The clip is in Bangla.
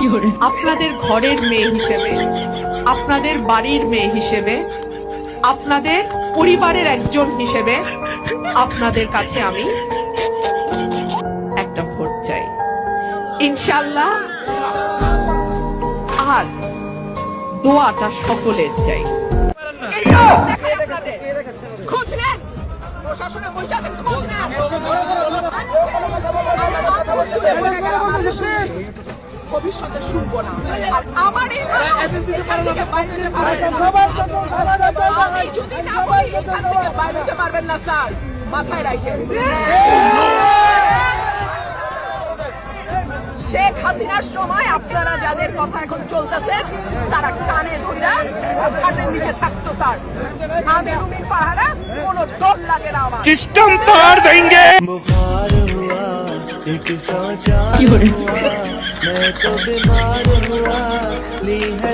আপনাদের ঘরের মেয়ে হিসেবে, আপনাদের বাড়ির মেয়ে হিসেবে, আপনাদের পরিবারের একজন হিসেবে আপনাদের কাছে আমি একটা ভোট চাই ইনশাআল্লাহ। আর দোয়াটা সকলের চাই। ভবিষ্যতে শুনবো না। আর আমার এই যদি না বলি এখান থেকে বাইরে পারবেন না স্যার, মাথায় রাখেন। শেখ হাসিনার সময় আপনারা যাদের কথা এখন চলতেছে তারা কানে ধইরা খাটের নিচে থাকতো স্যার। আমি রুমিন ফারহানা, কোনো দল লাগে না আমার। सिस्टम तोड़ देंगे। बुखार हुआ एक सोचा हुआ मैं तो बीमार हुआ ली है